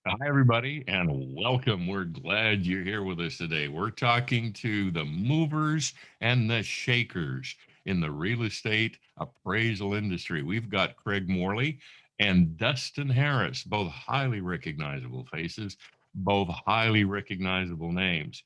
Hi, everybody, and welcome. We're glad you're here with us today. We're talking to the movers and the shakers in the real estate appraisal industry. We've got Craig Morley and Dustin Harris, both highly recognizable faces, both highly recognizable names.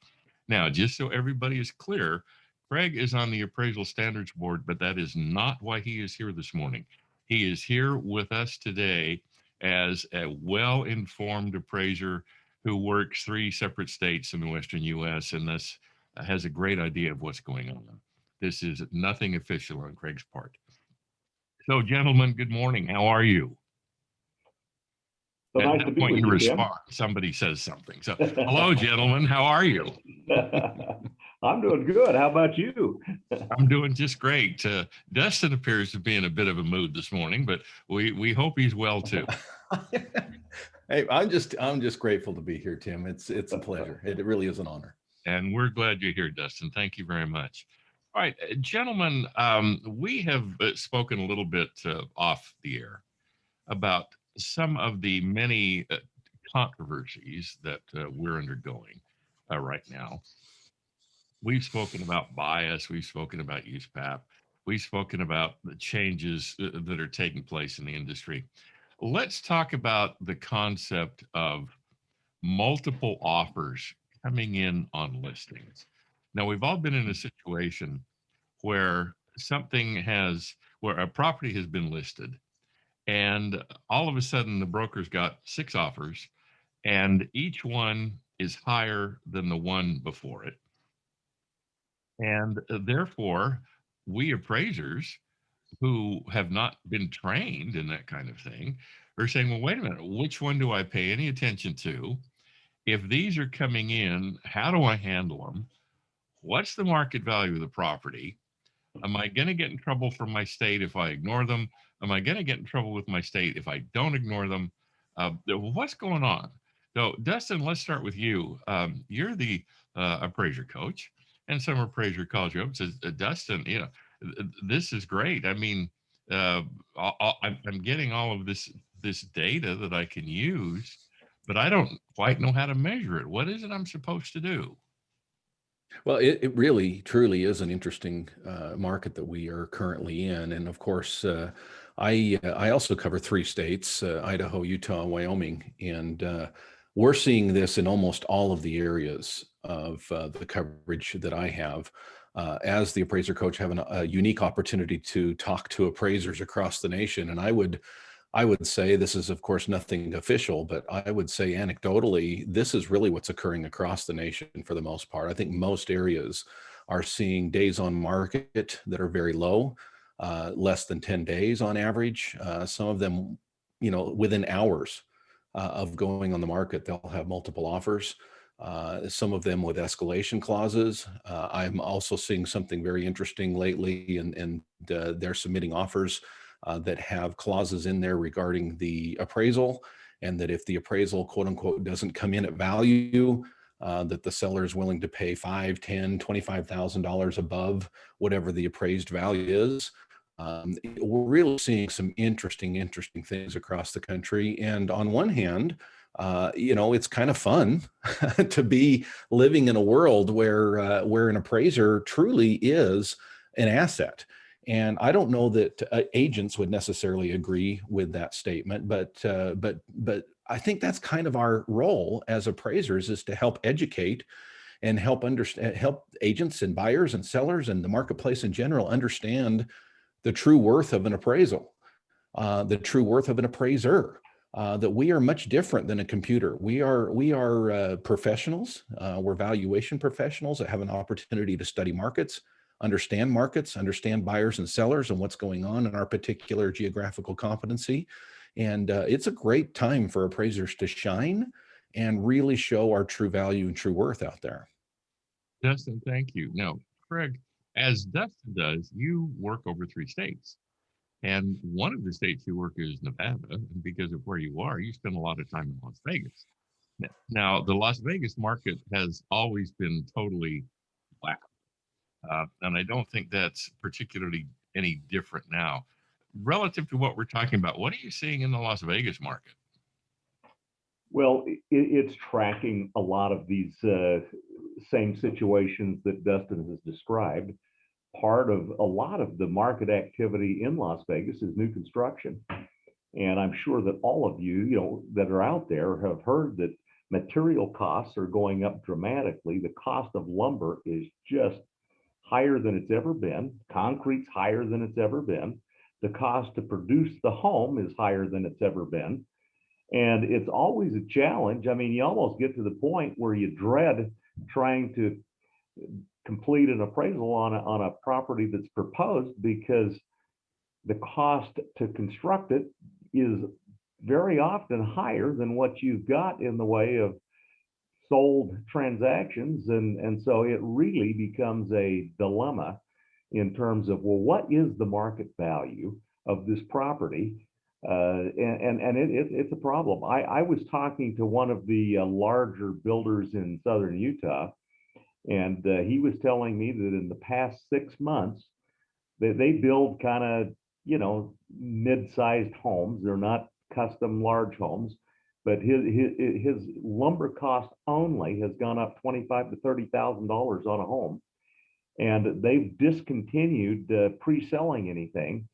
Now, just so everybody is clear, Craig is on the Appraisal Standards Board, but that is not why he is here this morning. He is here with us today as a well informed appraiser who works three separate states in the Western U.S. and thus has a great idea of what's going on. This is nothing official on Craig's part. So, gentlemen, good morning. How are you? So At nice to that be point, with you you, Tim. respond. Somebody says something. So, hello, gentlemen. How are you? I'm doing good. How about you? I'm doing just great. Dustin appears to be in a bit of a mood this morning, but we hope he's well too. Hey, I'm just grateful to be here, Tim. It's a pleasure. It really is an honor. And we're glad you're here, Dustin. Thank you very much. All right, gentlemen, we have spoken a little bit off the air about some of the many controversies that we're undergoing right now. We've spoken about bias, we've spoken about USPAP, we've spoken about the changes that are taking place in the industry. Let's talk about the concept of multiple offers coming in on listings. Now, we've all been in a situation where where a property has been listed, and all of a sudden the broker's got six offers, and each one is higher than the one before it. And therefore, we appraisers who have not been trained in that kind of thing are saying, well, wait a minute, which one do I pay any attention to? If these are coming in, how do I handle them? What's the market value of the property? Am I going to get in trouble from my state if I ignore them? Am I going to get in trouble with my state if I don't ignore them? What's going on? So, Dustin, let's start with you. You're the appraiser coach, and some appraiser calls you up and says, Dustin, this is great. I mean, I'm getting all of this data that I can use, but I don't quite know how to measure it. What is it I'm supposed to do? Well, it really, truly is an interesting market that we are currently in, and of course, I also cover three states: Idaho, Utah, Wyoming, and we're seeing this in almost all of the areas of the coverage that I have. As the appraiser coach, having a unique opportunity to talk to appraisers across the nation, and I would say this is, of course, nothing official, but I would say anecdotally, this is really what's occurring across the nation for the most part. I think most areas are seeing days on market that are very low, less than 10 days on average. Some of them, within hours of going on the market, they'll have multiple offers. Some of them with escalation clauses. I'm also seeing something very interesting lately, and they're submitting offers that have clauses in there regarding the appraisal, and that if the appraisal, quote unquote, doesn't come in at value, that the seller is willing to pay $5, $10, $25,000 above whatever the appraised value is. We're really seeing some interesting things across the country. And on one hand, it's kind of fun to be living in a world where an appraiser truly is an asset. And I don't know that agents would necessarily agree with that statement, but I think that's kind of our role as appraisers, is to help educate and help agents and buyers and sellers and the marketplace in general understand the true worth of an appraisal, the true worth of an appraiser. That we are much different than a computer. We are professionals. We're valuation professionals that have an opportunity to study markets, understand buyers and sellers and what's going on in our particular geographical competency. And it's a great time for appraisers to shine and really show our true value and true worth out there. Dustin, thank you. Now, Craig, as Dustin does, you work over three states. And one of the states you work is Nevada. And because of where you are, you spend a lot of time in Las Vegas. Now, the Las Vegas market has always been totally black. And I don't think that's particularly any different now. Relative to what we're talking about, what are you seeing in the Las Vegas market? Well, it's tracking a lot of these same situations that Dustin has described. Part of a lot of the market activity in Las Vegas is new construction. And I'm sure that all of you, that are out there have heard that material costs are going up dramatically. The cost of lumber is just higher than it's ever been. Concrete's higher than it's ever been. The cost to produce the home is higher than it's ever been. And it's always a challenge. I mean, you almost get to the point where you dread trying to complete an appraisal on a property that's proposed, because the cost to construct it is very often higher than what you've got in the way of sold transactions. And so it really becomes a dilemma in terms of, well, what is the market value of this property? It's a problem. I was talking to one of the larger builders in southern Utah, and he was telling me that in the past 6 months, they build kind of, mid-sized homes. They're not custom large homes, but his lumber cost only has gone up $25,000 to $30,000 on a home, and they've discontinued pre-selling anything.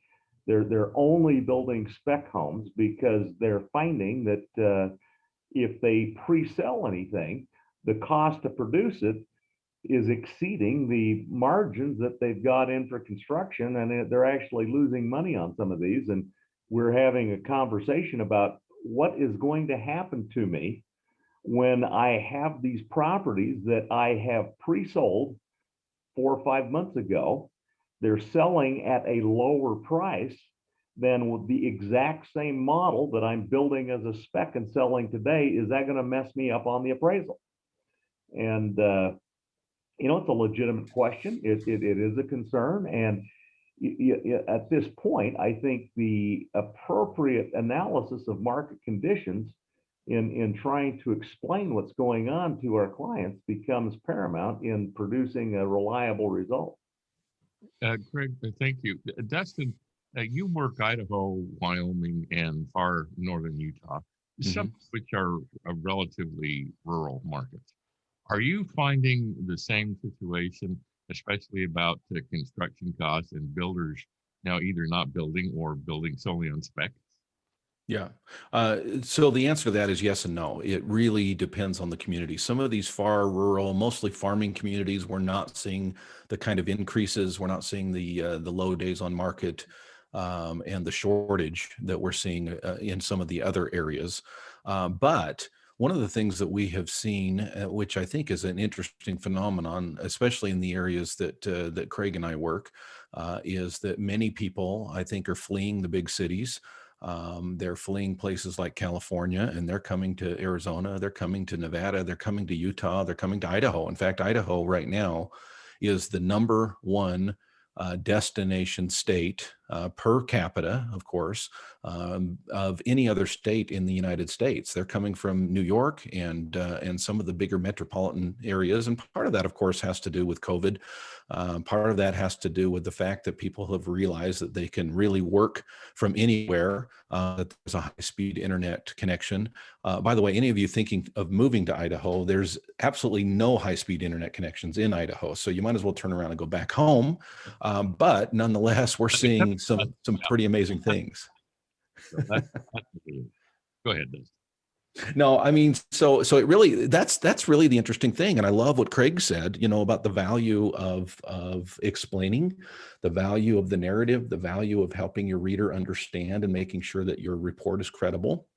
They're only building spec homes because they're finding that if they pre-sell anything, the cost to produce it is exceeding the margins that they've got in for construction, and they're actually losing money on some of these. And we're having a conversation about what is going to happen to me when I have these properties that I have pre-sold 4 or 5 months ago. They're selling at a lower price than with the exact same model that I'm building as a spec and selling today. Is that going to mess me up on the appraisal? And it's a legitimate question. It is a concern. And at this point, I think the appropriate analysis of market conditions in trying to explain what's going on to our clients becomes paramount in producing a reliable result. Craig, thank you. Dustin, you work Idaho, Wyoming, and far northern Utah, some of which are relatively rural markets. Are you finding the same situation, especially about the construction costs and builders now either not building or building solely on spec? Yeah. So the answer to that is yes and no. It really depends on the community. Some of these far rural, mostly farming communities, we're not seeing the kind of increases. We're not seeing the low days on market and the shortage that we're seeing in some of the other areas. But one of the things that we have seen, which I think is an interesting phenomenon, especially in the areas that Craig and I work, is that many people, I think, are fleeing the big cities. They're fleeing places like California, and they're coming to Arizona, they're coming to Nevada, they're coming to Utah, they're coming to Idaho. In fact, Idaho right now is the #1 destination state per capita, of course, of any other state in the United States. They're coming from New York and some of the bigger metropolitan areas. And part of that, of course, has to do with COVID. Part of that has to do with the fact that people have realized that they can really work from anywhere, that there's a high-speed internet connection. By the way, any of you thinking of moving to Idaho, there's absolutely no high-speed internet connections in Idaho. So you might as well turn around and go back home. But nonetheless, we're seeing some pretty amazing things. Go ahead, Dustin. No, I mean, so it really, that's really the interesting thing. And I love what Craig said, about the value of explaining, the value of the narrative, the value of helping your reader understand and making sure that your report is credible,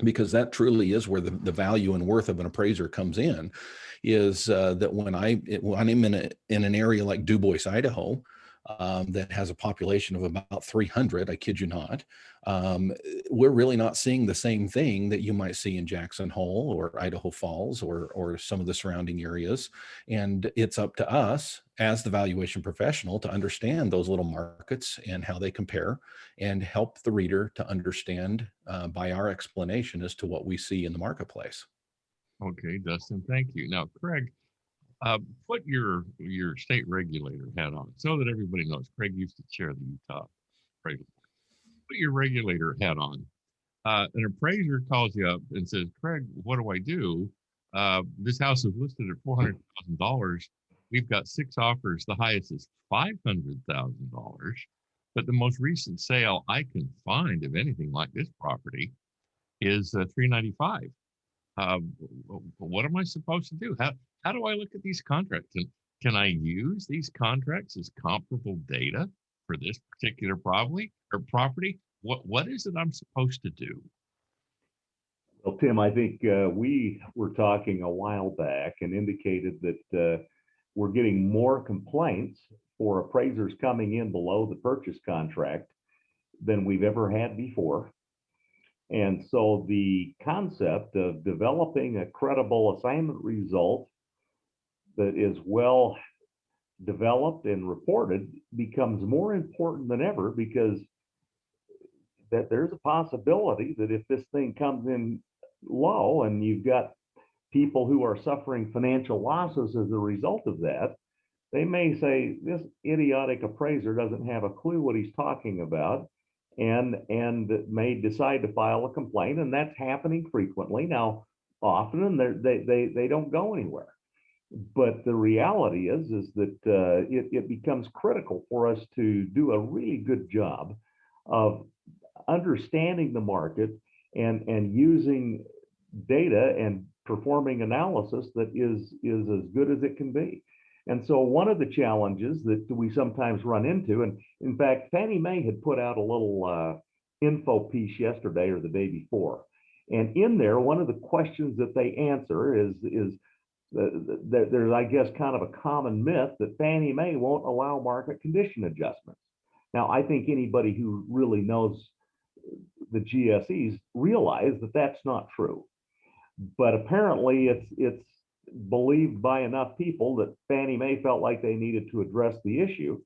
because that truly is where the value and worth of an appraiser comes in, is that when I'm in an area like Du Bois, Idaho, that has a population of about 300, I kid you not, we're really not seeing the same thing that you might see in Jackson Hole or Idaho Falls or some of the surrounding areas. And it's up to us as the valuation professional to understand those little markets and how they compare, and help the reader to understand by our explanation as to what we see in the marketplace. Okay, Dustin, thank you. Now, Craig, put your state regulator hat on so that everybody knows. Craig used to chair the Utah appraisal. Put your regulator hat on. an appraiser calls you up and says, Craig, what do I do? This house is listed at $400,000. We've got 6 offers. The highest is $500,000. But the most recent sale I can find of anything like this property is $395. What am I supposed to do? How do I look at these contracts? And can I use these contracts as comparable data for this particular property? What is it I'm supposed to do? Well, Tim, I think we were talking a while back and indicated that we're getting more complaints for appraisers coming in below the purchase contract than we've ever had before. And so the concept of developing a credible assignment result that is well developed and reported becomes more important than ever, because that there's a possibility that if this thing comes in low and you've got people who are suffering financial losses as a result of that, they may say this idiotic appraiser doesn't have a clue what he's talking about, and may decide to file a complaint, and that's happening frequently now. Often they don't go anywhere, but the reality is that it becomes critical for us to do a really good job of understanding the market and using data and performing analysis that is as good as it can be. And so one of the challenges that we sometimes run into, and in fact, Fannie Mae had put out a little info piece yesterday or the day before. And in there, one of the questions that they answer is there's, I guess, kind of a common myth that Fannie Mae won't allow market condition adjustments. Now, I think anybody who really knows the GSEs realize that that's not true. But apparently it's believed by enough people that Fannie Mae felt like they needed to address the issue.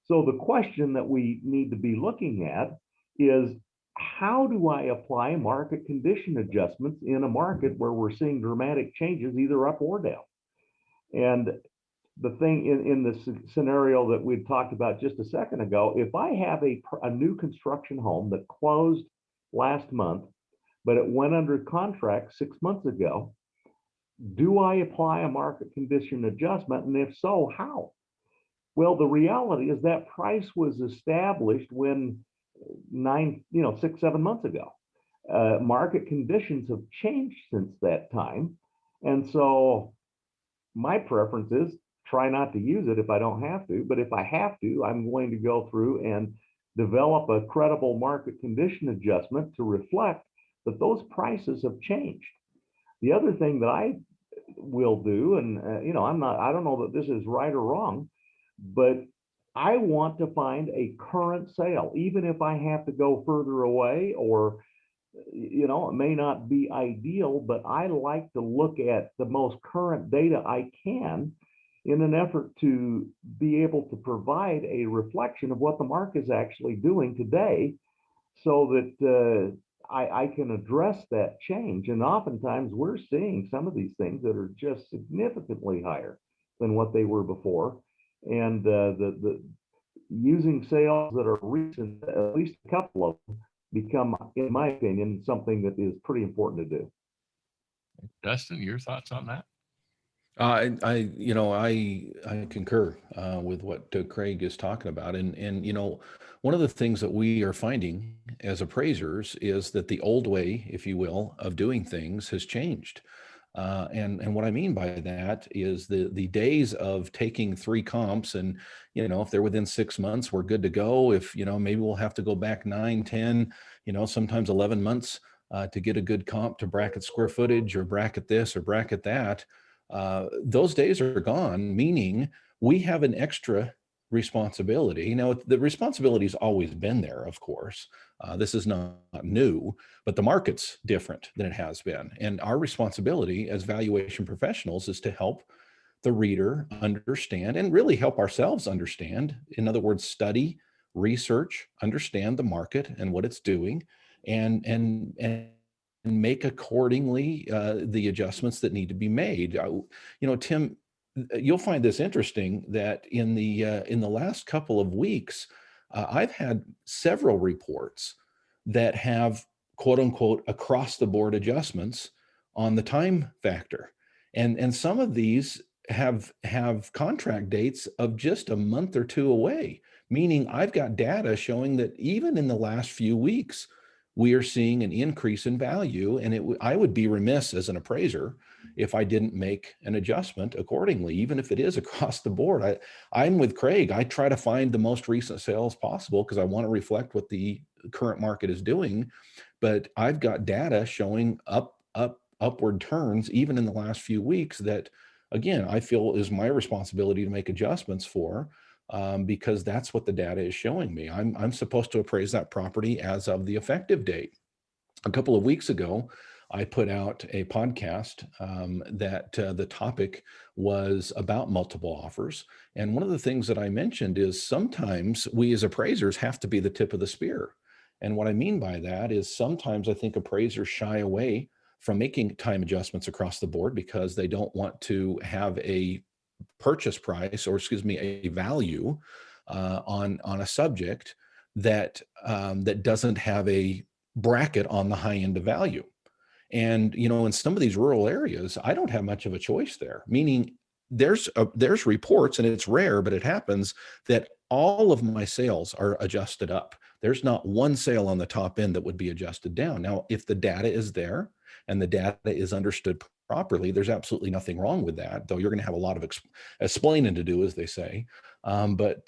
So the question that we need to be looking at is, how do I apply market condition adjustments in a market where we're seeing dramatic changes either up or down? And the thing in this scenario that we talked about just a second ago, if I have a new construction home that closed last month, but it went under contract 6 months ago, do I apply a market condition adjustment? And if so, how? Well, the reality is that price was established when 6, 7 months ago. Market conditions have changed since that time. And so my preference is try not to use it if I don't have to, but if I have to, I'm going to go through and develop a credible market condition adjustment to reflect that those prices have changed. The other thing that I will do, and I don't know that this is right or wrong, but I want to find a current sale, even if I have to go further away, or it may not be ideal, but I like to look at the most current data I can in an effort to be able to provide a reflection of what the market is actually doing today, so that I can address that change. And oftentimes we're seeing some of these things that are just significantly higher than what they were before. And the using sales that are recent, at least a couple of them, become, in my opinion, something that is pretty important to do. Dustin, your thoughts on that? I concur with what Craig is talking about, and one of the things that we are finding as appraisers is that the old way, if you will, of doing things has changed. And what I mean by that is the days of taking 3 comps and, if they're within 6 months, we're good to go. If, maybe we'll have to go back 9, 10, sometimes 11 months to get a good comp to bracket square footage or bracket this or bracket that. Those days are gone, meaning we have an extra responsibility. The responsibility's always been there, of course. This is not new, but the market's different than it has been. And our responsibility as valuation professionals is to help the reader understand, and really help ourselves understand. In other words, study, research, understand the market and what it's doing, and make accordingly the adjustments that need to be made. Tim, you'll find this interesting that in the last couple of weeks, I've had several reports that have quote unquote across the board adjustments on the time factor. And some of these have contract dates of just a month or two away, meaning I've got data showing that even in the last few weeks, we are seeing an increase in value. And I would be remiss as an appraiser if I didn't make an adjustment accordingly, even if it is across the board. I'm with Craig. I try to find the most recent sales possible because I want to reflect what the current market is doing. But I've got data showing upward turns even in the last few weeks that, again, I feel is my responsibility to make adjustments for, because that's what the data is showing me. I'm supposed to appraise that property as of the effective date. A couple of weeks ago, I put out a podcast that the topic was about multiple offers. And one of the things that I mentioned is sometimes we as appraisers have to be the tip of the spear. And what I mean by that is sometimes I think appraisers shy away from making time adjustments across the board because they don't want to have a purchase price, or excuse me, a value on a subject that that doesn't have a bracket on the high end of value. And in some of these rural areas, I don't have much of a choice there. Meaning, there's reports, and it's rare, but it happens that all of my sales are adjusted up. There's not one sale on the top end that would be adjusted down. Now, if the data is there and the data is understood properly, there's absolutely nothing wrong with that, though you're going to have a lot of explaining to do, as they say. But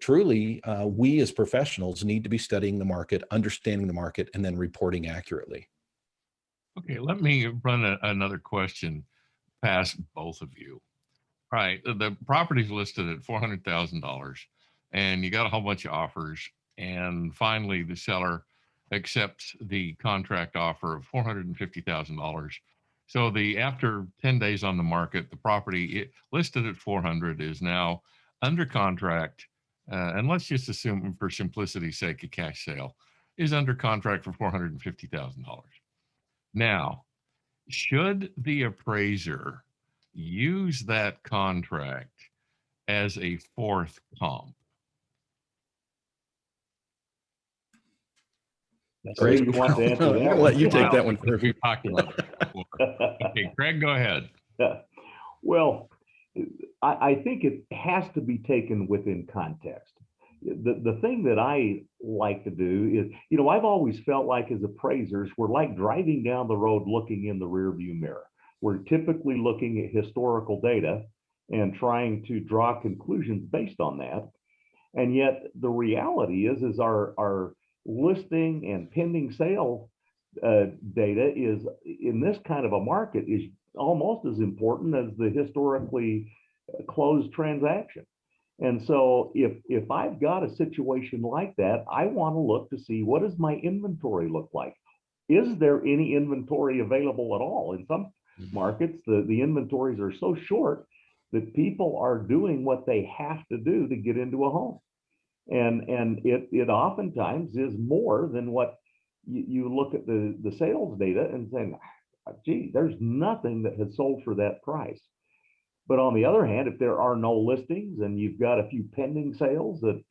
truly, we as professionals need to be studying the market, understanding the market, and then reporting accurately. Okay, let me run another question past both of you. All right, the property's listed at $400,000, and you got a whole bunch of offers, and finally the seller accepts the contract offer of $450,000. So after 10 days on the market, the property listed at 400 is now under contract, and let's just assume for simplicity's sake a cash sale, is under contract for $450,000. Now, should the appraiser use that contract as a fourth comp? Craig, You want to answer I'm that going to one? let you take that one first. We've talked about it before. Okay, Craig, go ahead. Well, I think it has to be taken within context. The thing that I like to do is, I've always felt like as appraisers, we're like driving down the road looking in the rearview mirror. We're typically looking at historical data and trying to draw conclusions based on that. And yet the reality is our listing and pending sale data is, in this kind of a market, is almost as important as the historically closed transaction. And so if I've got a situation like that, I want to look to see, what does my inventory look like? Is there any inventory available at all? In some markets, the inventories are so short that people are doing what they have to do to get into a home. And it oftentimes is more than what you look at the sales data and saying, gee, there's nothing that has sold for that price. But on the other hand, if there are no listings and you've got a few pending sales, that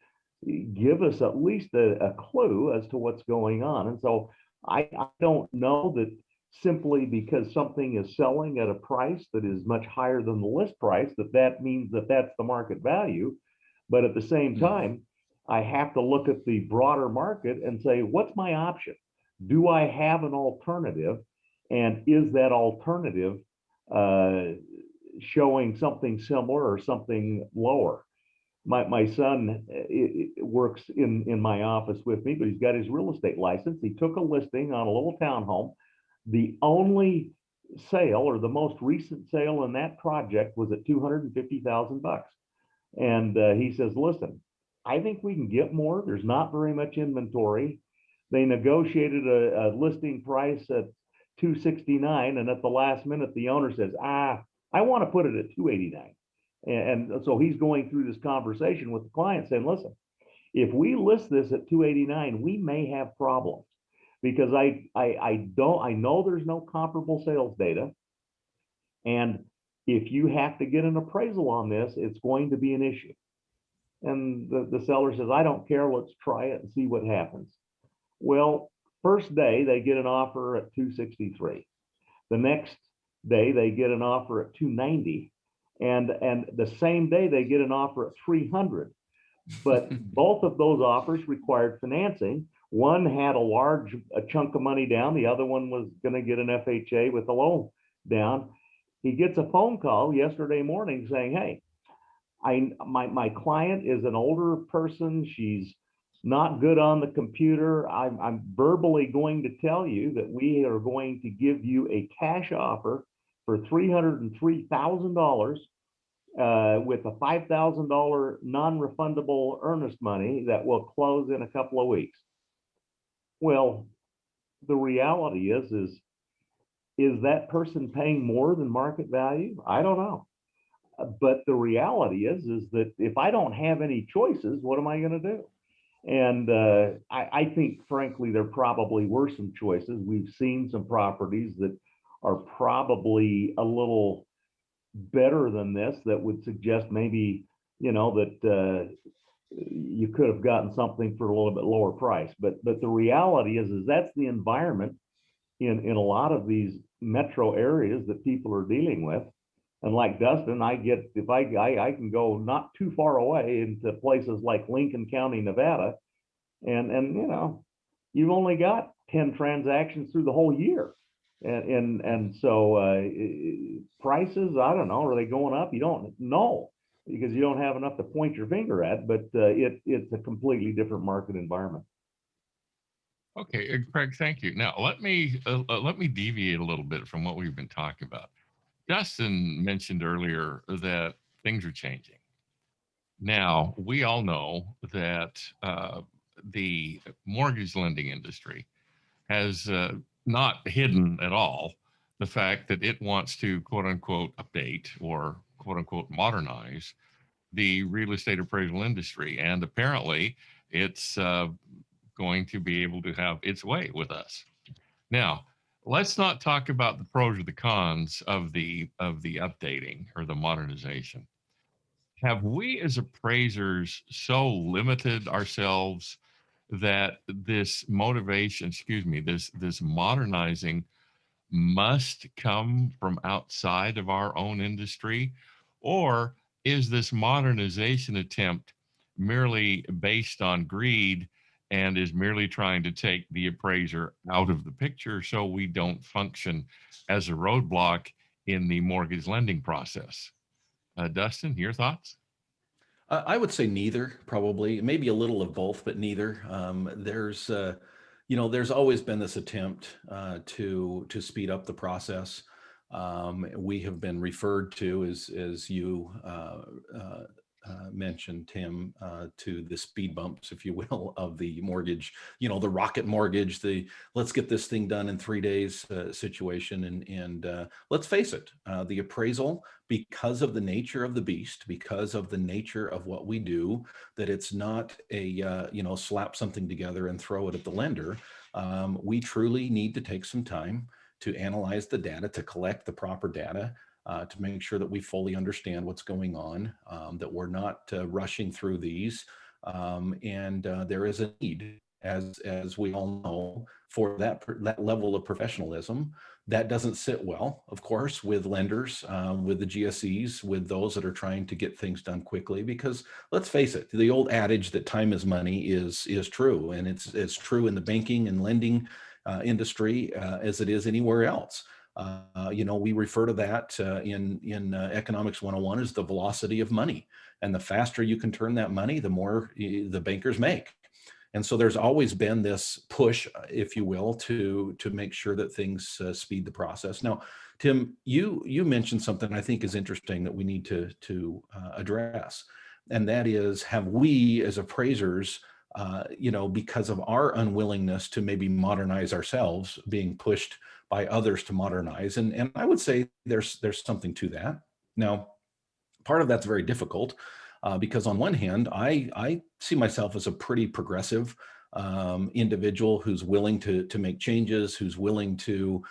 give us at least a clue as to what's going on. And so I don't know that simply because something is selling at a price that is much higher than the list price, that means that that's the market value. But at the same time, I have to look at the broader market and say, what's my option? Do I have an alternative? And is that alternative showing something similar or something lower? My son works in my office with me, but he's got his real estate license. He took a listing on a little townhome. The only sale, or the most recent sale in that project, was at $250,000. And he says, listen, I think we can get more. There's not very much inventory. They negotiated a listing price at $269, and at the last minute, the owner says, I want to put it at $289. And so he's going through this conversation with the client saying, listen, if we list this at $289, we may have problems, because I know there's no comparable sales data. And if you have to get an appraisal on this, it's going to be an issue. And the seller says, I don't care, let's try it and see what happens. Well, First day, they get an offer at 263. The next day, they get an offer at 290. And the same day, they get an offer at 300. But both of those offers required financing. One had a chunk of money down. The other one was going to get an FHA with a loan down. He gets a phone call yesterday morning saying, "Hey, my client is an older person. She's not good on the computer. I'm verbally going to tell you that we are going to give you a cash offer for $303,000 with a $5,000 non-refundable earnest money that will close in a couple of weeks." Well, the reality is that person paying more than market value? I don't know. But the reality is that if I don't have any choices, what am I going to do? And I think, frankly, there probably were some choices. We've seen some properties that are probably a little better than this that would suggest maybe, that you could have gotten something for a little bit lower price. But the reality is that's the environment in a lot of these metro areas that people are dealing with. And like Dustin, I can go not too far away into places like Lincoln County, Nevada, and you've only got 10 transactions through the whole year. And so prices, I don't know, are they going up? You don't know because you don't have enough to point your finger at, but it's a completely different market environment. Okay, Craig, thank you. Now let me deviate a little bit from what we've been talking about. Dustin mentioned earlier that things are changing. Now, we all know that the mortgage lending industry has not hidden at all the fact that it wants to quote unquote update or quote unquote modernize the real estate appraisal industry. And apparently it's going to be able to have its way with us. Now, let's not talk about the pros or the cons of the updating or the modernization. Have we as appraisers so limited ourselves that this motivation, this modernizing must come from outside of our own industry? Or is this modernization attempt merely based on greed and is merely trying to take the appraiser out of the picture so we don't function as a roadblock in the mortgage lending process? Dustin, your thoughts? I would say neither, probably, maybe a little of both, but neither. There's always been this attempt to speed up the process. We have been referred to, as you mentioned, Tim, to the speed bumps, if you will, of the mortgage, the rocket mortgage, the let's get this thing done in 3 days situation. And let's face it, the appraisal, because of the nature of the beast, because of the nature of what we do, that it's not a, slap something together and throw it at the lender. We truly need to take some time to analyze the data, to collect the proper data, to make sure that we fully understand what's going on, that we're not rushing through these. And there is a need, as we all know, for that level of professionalism. That doesn't sit well, of course, with lenders, with the GSEs, with those that are trying to get things done quickly. Because let's face it, the old adage that time is money is true, and it's true in the banking and lending industry as it is anywhere else. We refer to that in Economics 101 as the velocity of money. And the faster you can turn that money, the more the bankers make. And so there's always been this push, if you will, to make sure that things speed the process. Now, Tim, you mentioned something I think is interesting that we need to address. And that is, have we as appraisers, because of our unwillingness to maybe modernize ourselves, being pushed by others to modernize? And I would say there's something to that. Now, part of that's very difficult because on one hand, I see myself as a pretty progressive individual who's willing to make changes, who's willing to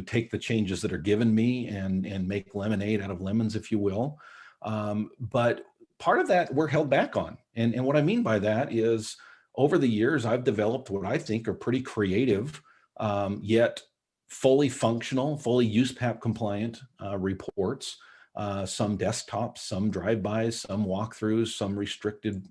take the changes that are given me and make lemonade out of lemons, if you will. But part of that we're held back on. And what I mean by that is over the years, I've developed what I think are pretty creative, yet fully functional, fully USPAP compliant reports. Some desktops, some drive-bys, some walkthroughs, some restricted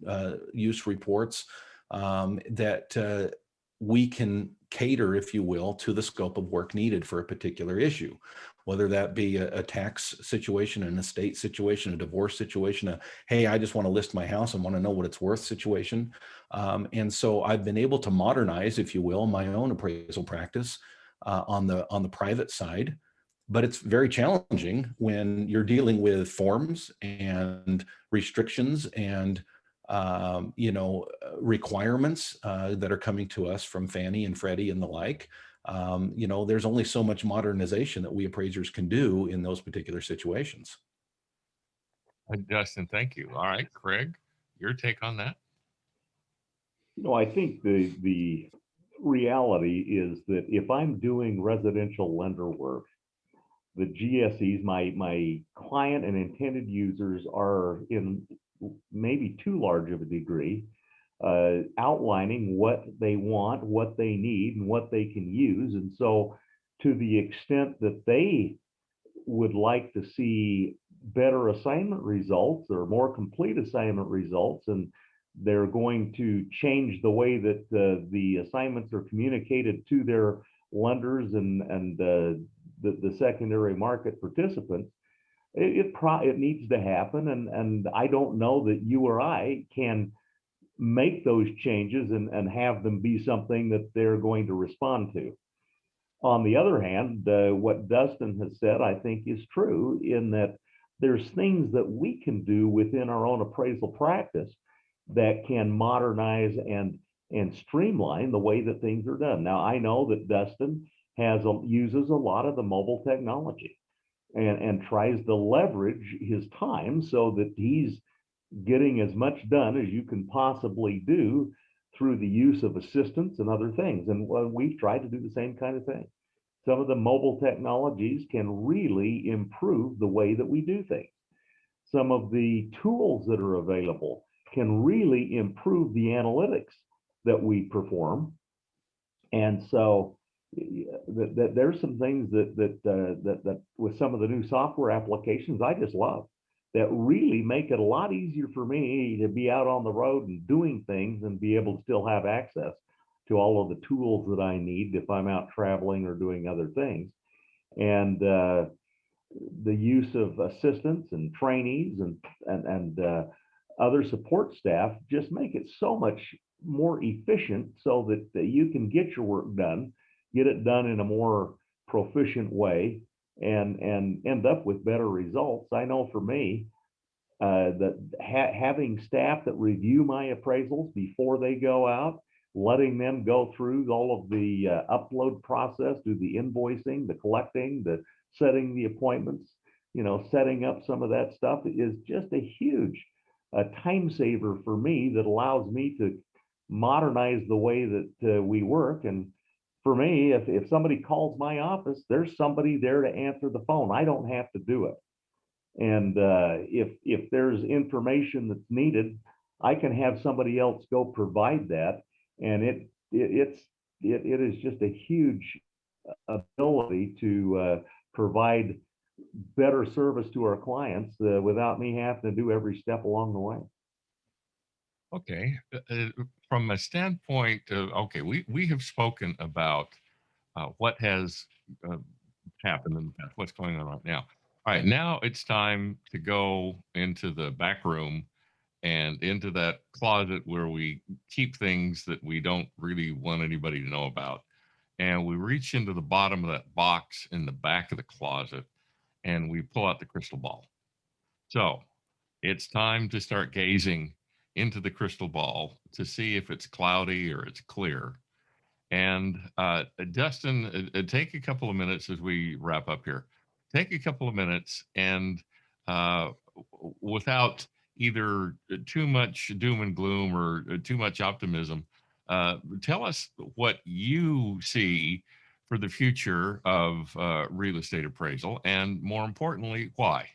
use reports that we can cater, if you will, to the scope of work needed for a particular issue, whether that be a tax situation, an estate situation, a divorce situation, hey, I just want to list my house and want to know what it's worth situation. And so I've been able to modernize, if you will, my own appraisal practice on the private side. But it's very challenging when you're dealing with forms and restrictions and requirements that are coming to us from Fannie and Freddie and the like. There's only so much modernization that we appraisers can do in those particular situations. Dustin, thank you. All right, Craig, your take on that? I think the reality is that if I'm doing residential lender work, the GSEs, my client and intended users, are in maybe too large of a degree outlining what they want, what they need, and what they can use. And so to the extent that they would like to see better assignment results or more complete assignment results, and they're going to change the way that the assignments are communicated to their lenders and the secondary market participants, it needs to happen. And I don't know that you or I can make those changes and have them be something that they're going to respond to. On the other hand, what Dustin has said, I think, is true, in that there's things that we can do within our own appraisal practice that can modernize and streamline the way that things are done. Now, I know that Dustin uses a lot of the mobile technology and tries to leverage his time so that he's getting as much done as you can possibly do through the use of assistants and other things. And we've tried to do the same kind of thing. Some of the mobile technologies can really improve the way that we do things. Some of the tools that are available can really improve the analytics that we perform. And so there's some things that with some of the new software applications I just love, that really make it a lot easier for me to be out on the road and doing things and be able to still have access to all of the tools that I need if I'm out traveling or doing other things. And the use of assistants and trainees and other support staff just make it so much more efficient, so that you can get your work done, get it done in a more proficient way, and end up with better results. I know for me, that having staff that review my appraisals before they go out, letting them go through all of the upload process, do the invoicing, the collecting, the setting the appointments, setting up some of that stuff, is just a huge time saver for me that allows me to modernize the way that we work. And for me, if somebody calls my office, there's somebody there to answer the phone. I don't have to do it. And if there's information that's needed, I can have somebody else go provide that. And it is just a huge ability to provide better service to our clients without me having to do every step along the way. Okay. From a standpoint of, okay, we have spoken about what has happened in the past, what's going on right now. All right, now it's time to go into the back room and into that closet where we keep things that we don't really want anybody to know about. And we reach into the bottom of that box in the back of the closet and we pull out the crystal ball. So it's time to start gazing into the crystal ball to see if it's cloudy or it's clear. And Dustin, take a couple of minutes as we wrap up here. Take a couple of minutes and without either too much doom and gloom or too much optimism, tell us what you see for the future of real estate appraisal, and more importantly, why.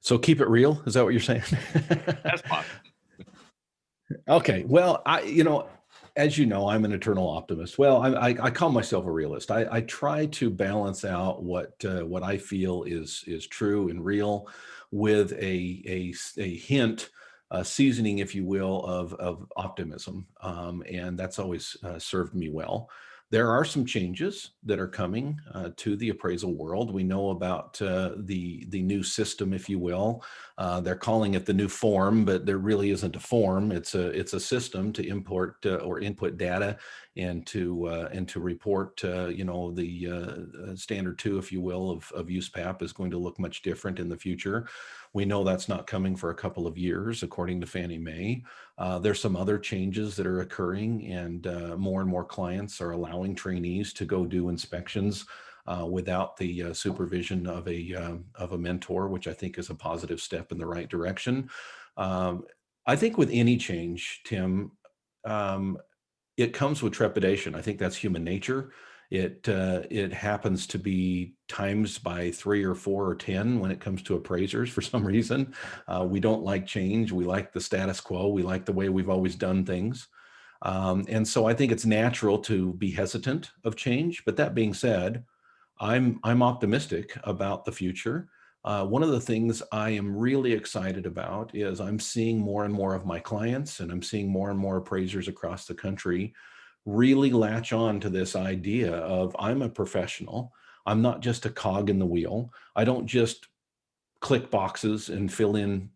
So keep it real. Is that what you're saying? That's possible. Okay. Well, as you know, I'm an eternal optimist. Well, I call myself a realist. I try to balance out what I feel is true and real with a hint, seasoning, if you will, of optimism, and that's always served me well. There are some changes that are coming to the appraisal world. We know about the new system, if you will. They're calling it the new form, but there really isn't a form. It's a system to import or input data and to report. The standard two, if you will, of USPAP is going to look much different in the future. We know that's not coming for a couple of years, according to Fannie Mae. There's some other changes that are occurring, and more clients are allowing trainees to go do inspections without the supervision of a mentor, which I think is a positive step in the right direction. I think with any change, Tim, it comes with trepidation. I think that's human nature. It happens to be times by 3 or 4 or 10 when it comes to appraisers. For some reason, we don't like change. We like the status quo. We like the way we've always done things. And so I think it's natural to be hesitant of change. But that being said, I'm optimistic about the future. One of the things I am really excited about is I'm seeing more and more of my clients, and I'm seeing more and more appraisers across the country really latch on to this idea of I'm a professional. I'm not just a cog in the wheel. I don't just click boxes and fill in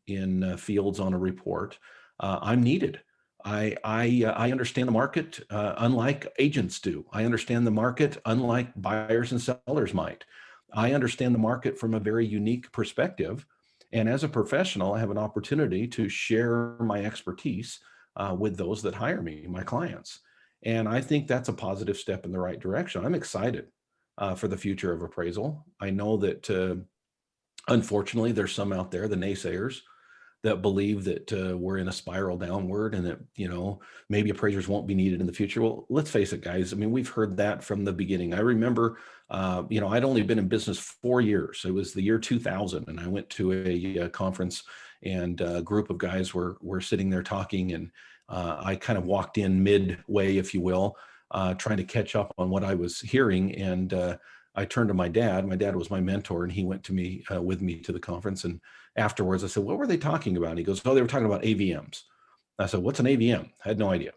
fields on a report. I'm needed. I understand the market unlike agents do. I understand the market unlike buyers and sellers might. I understand the market from a very unique perspective. And as a professional, I have an opportunity to share my expertise with those that hire me, my clients. And I think that's a positive step in the right direction. I'm excited for the future of appraisal. I know that unfortunately, there's some out there, the naysayers, that believe that we're in a spiral downward and that, maybe appraisers won't be needed in the future. Well, let's face it, guys. I mean, we've heard that from the beginning. I remember, I'd only been in business 4 years. It was the year 2000, and I went to a conference, and a group of guys were sitting there talking, and I kind of walked in midway, if you will, trying to catch up on what I was hearing. And I turned to my dad. My dad was my mentor, and he went to me with me to the conference. And afterwards, I said, "What were they talking about?" And he goes, "Oh, they were talking about AVMs." I said, "What's an AVM?" I had no idea.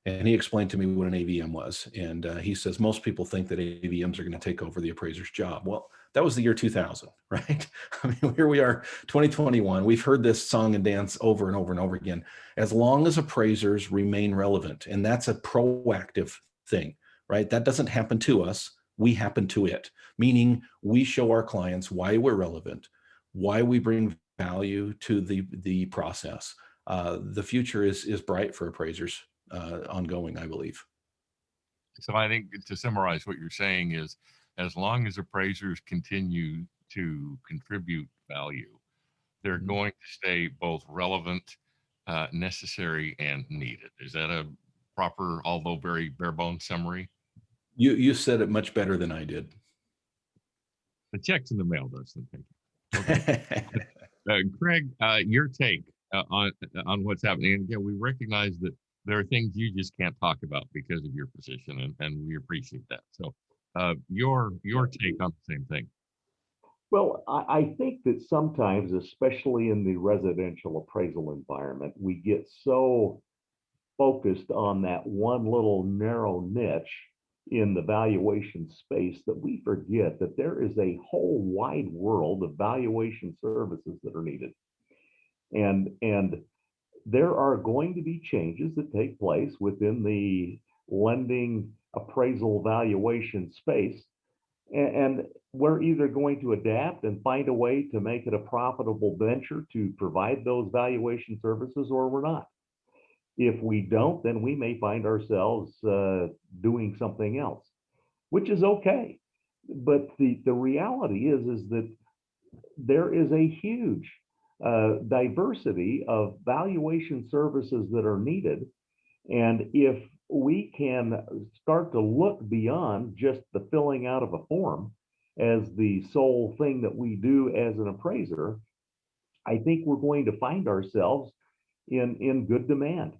And he explained to me what an AVM was. And he says, most people think that AVMs are going to take over the appraiser's job. Well, that was the year 2000, right? I mean, here we are, 2021. We've heard this song and dance over and over and over again. As long as appraisers remain relevant, and that's a proactive thing, right? That doesn't happen to us. We happen to it, meaning we show our clients why we're relevant, why we bring value to the process. The future is bright for appraisers ongoing, I believe. So I think to summarize what you're saying is, as long as appraisers continue to contribute value, they're Mhm. going to stay both relevant, necessary, and needed. Is that a proper, although very bare bones summary? You said it much better than I did. The check's in the mail, Dustin. Thank you. Okay. Craig, your take on what's happening. And again, we recognize that there are things you just can't talk about because of your position, and we appreciate that. So, your take on the same thing. Well, I think that sometimes, especially in the residential appraisal environment, we get so focused on that one little narrow niche in the valuation space that we forget that there is a whole wide world of valuation services that are needed. And there are going to be changes that take place within the lending appraisal valuation space. And we're either going to adapt and find a way to make it a profitable venture to provide those valuation services, or we're not. If we don't, then we may find ourselves doing something else, which is okay. But the reality is that there is a huge diversity of valuation services that are needed. And if we can start to look beyond just the filling out of a form as the sole thing that we do as an appraiser, I think we're going to find ourselves in good demand.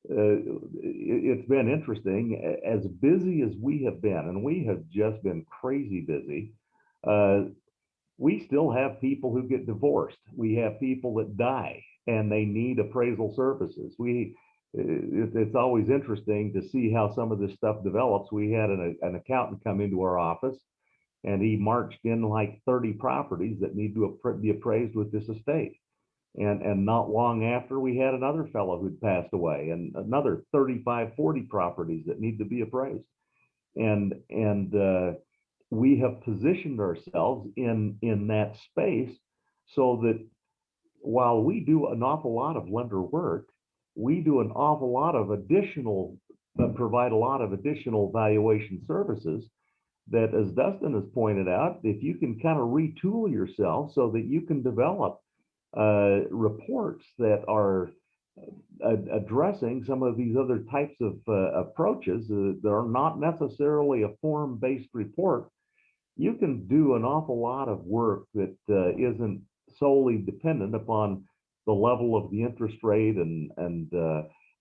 it's been interesting. As busy as we have been, and we have just been crazy busy, we still have people who get divorced. We have people that die and they need appraisal services. It's always interesting to see how some of this stuff develops. We had an accountant come into our office, and he marched in like 30 properties that need to be appraised with this estate. And not long after, we had another fellow who'd passed away, and another 35, 40 properties that need to be appraised. And we have positioned ourselves in that space so that while we do an awful lot of lender work, we do an awful lot of additional, provide a lot of additional valuation services that, as Dustin has pointed out, if you can kind of retool yourself so that you can develop reports that are addressing some of these other types of approaches that are not necessarily a form-based report, you can do an awful lot of work that isn't solely dependent upon the level of the interest rate and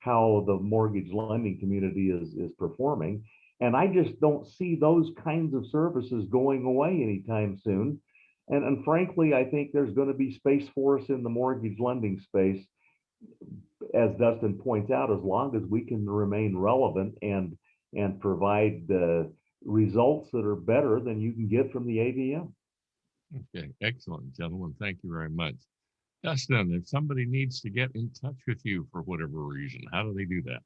how the mortgage lending community is performing. And I just don't see those kinds of services going away anytime soon. And frankly, I think there's going to be space for us in the mortgage lending space, as Dustin points out, as long as we can remain relevant and provide the results that are better than you can get from the AVM. Okay, excellent, gentlemen. Thank you very much. Dustin, if somebody needs to get in touch with you for whatever reason, how do they do that?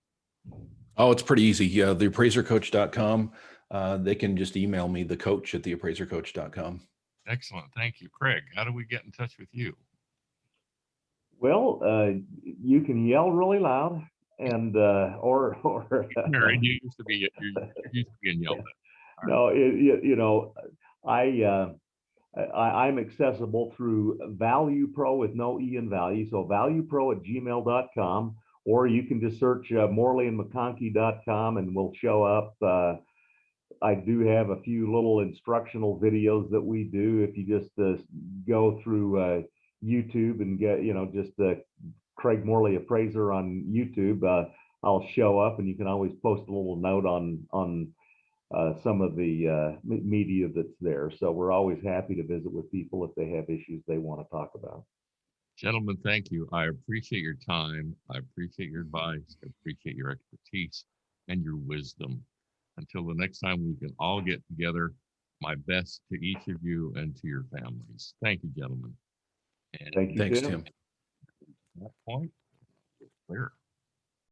Oh, it's pretty easy. Yeah, theappraisercoach.com. They can just email me, the coach at theappraisercoach.com. Excellent. Thank you. Craig, how do we get in touch with you? Well, you can yell really loud and or You used to be being yelled at. No, you know, I'm accessible through Value Pro with no E in value. So valuepro@gmail.com, or you can just search morleyandmcconkey.com and we'll show up. I do have a few little instructional videos that we do. If you just go through YouTube and get, just Craig Morley Appraiser on YouTube, I'll show up, and you can always post a little note on some of the media that's there. So we're always happy to visit with people if they have issues they want to talk about. Gentlemen, thank you. I appreciate your time. I appreciate your advice. I appreciate your expertise and your wisdom. Until the next time we can all get together, my best to each of you and to your families. Thank you, gentlemen. And Thank you, Thanks, Tim. Tim. at that point, clear.